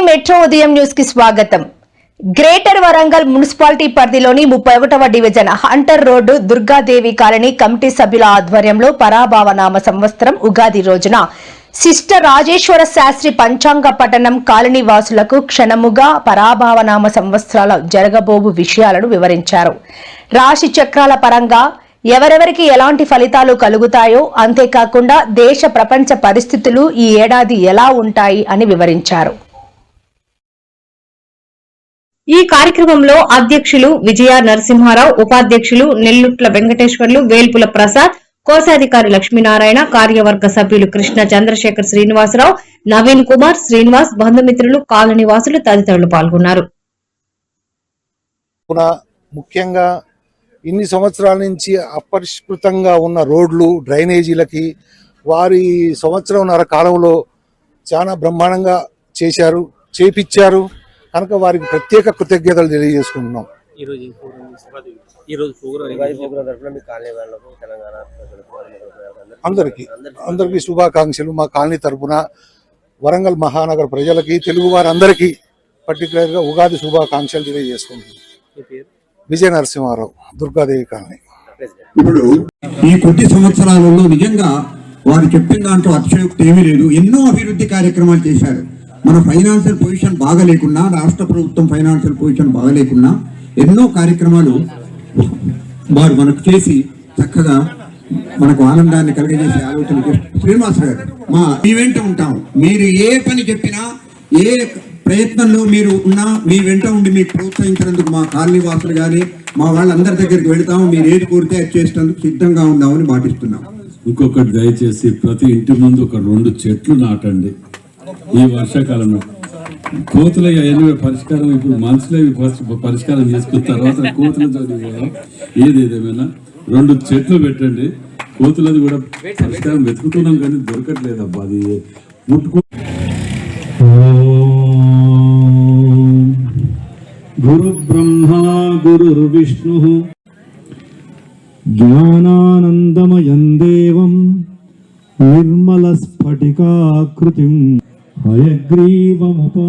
Metro ఉదయం news కి స్వాగతం. గ్రేటర్ వరంగల్ మున్సిపాలిటీ పరిధిలోని 31వ division hunter road Durgadevi colony committee సభ్యుల ఆధ్వర్యంలో పరాభావనామ సంవత్సరం ఉగాది రోజున సిస్టర్ రాజేశ్వర శాస్త్రి పంచాంగ పఠనం కాలనీ వాసులకు క్షణముగా పరాభావనామ సంవత్సరాల జరగబోవు విషయాలను వివరించారు. రాశి చక్రాల పరంగా ఎవరెవరికి ఎలాంటి ఫలితాలు కలుగుతాయో, అంతేకాకుండా దేశ ప్రపంచ పరిస్థితులు ఈ ఏడాది ఎలా ఉంటాయి అని వివరించారు. ఈ కార్యక్రమంలో అధ్యక్షులు విజయ నరసింహారావు, ఉపాధ్యక్షులు నెల్లుట్ల వెంకటేశ్వర్లు, వేల్పుల ప్రసాద్, కోశాధికారి లక్ష్మీనారాయణ, కార్యవర్గ సభ్యులు కృష్ణ, చంద్రశేఖర్, శ్రీనివాసరావు, నవీన్ కుమార్, శ్రీనివాస్, బంధుమిత్రులు, కాలనీవాసులు తదితరులు పాల్గొన్నారు. ముఖ్యంగా ఇన్ని సంవత్సరాల నుంచి అపరిష్కృతంగా ఉన్న రోడ్లు, డ్రైనేజీలకి వారి సంవత్సరంన్నర కాలంలో చాలా బ్రహ్మాండంగా చేపించారు కనుక వారికి ప్రత్యేక కృతజ్ఞతలు తెలియజేసుకుంటున్నాం. అందరికీ శుభాకాంక్షలు. మా కాలనీ తరఫున వరంగల్ మహానగర ప్రజలకి, తెలుగు వారందరికీ పర్టికులర్గా ఉగాది శుభాకాంక్షలు తెలియజేసుకుంటున్నాం. విజయ నరసింహారావు, దుర్గాదేవి కాలనీ. ఇప్పుడు ఈ కొద్ది సంవత్సరాలలో నిజంగా వారు చెప్పిన దాంట్లో అతిశయోక్తి ఏమీ లేదు. ఎన్నో అభివృద్ధి కార్యక్రమాలు చేశారు. మన ఫైనాన్షియల్ పొజిషన్ బాగలేకున్నా, రాష్ట్ర ప్రభుత్వం ఫైనాన్షియల్ పొజిషన్ బాగలేకున్నా ఎన్నో కార్యక్రమాలు వారు మనకు చేసి చక్కగా మనకు ఆనందాన్ని కలిగజేసే ఆలోచన చేస్తారు. శ్రీనివాస గారు, మా మీ వెంట ఉంటాం. మీరు ఏ పని చెప్పినా, ఏ ప్రయత్నంలో మీరు ఉన్నా మీ వెంట ఉండి మీకు ప్రోత్సహించినందుకు మా కాలనీ వాసులు కానీ మా వాళ్ళందరి దగ్గరికి వెళతాము. మీరు ఏది కోరితే అది చేసేందుకు సిద్ధంగా ఉందామని మాటిస్తున్నాం. ఇంకొకటి, దయచేసి ప్రతి ఇంటి ముందు ఒక 2 చెట్లు నాటండి. ఈ వర్షాకాలంలో కోతుల అవన్నీ పరిష్కారం, ఇప్పుడు మనుషులే పరిష్కారం చేసుకున్న తర్వాత కోతులతో ఏదేమైనా 2 చెట్లు పెట్టండి. కోతులది కూడా పరిష్కారం వెతుకుతున్నాం కానీ దొరకట్లేదు అబ్బా, అది ముట్టుకో. గురు బ్రహ్మ గురు విష్ణు జ్ఞానానందమయం దేవం నిర్మల స్ఫటికాకృతిం హయగ్రీవముపాస్మహే.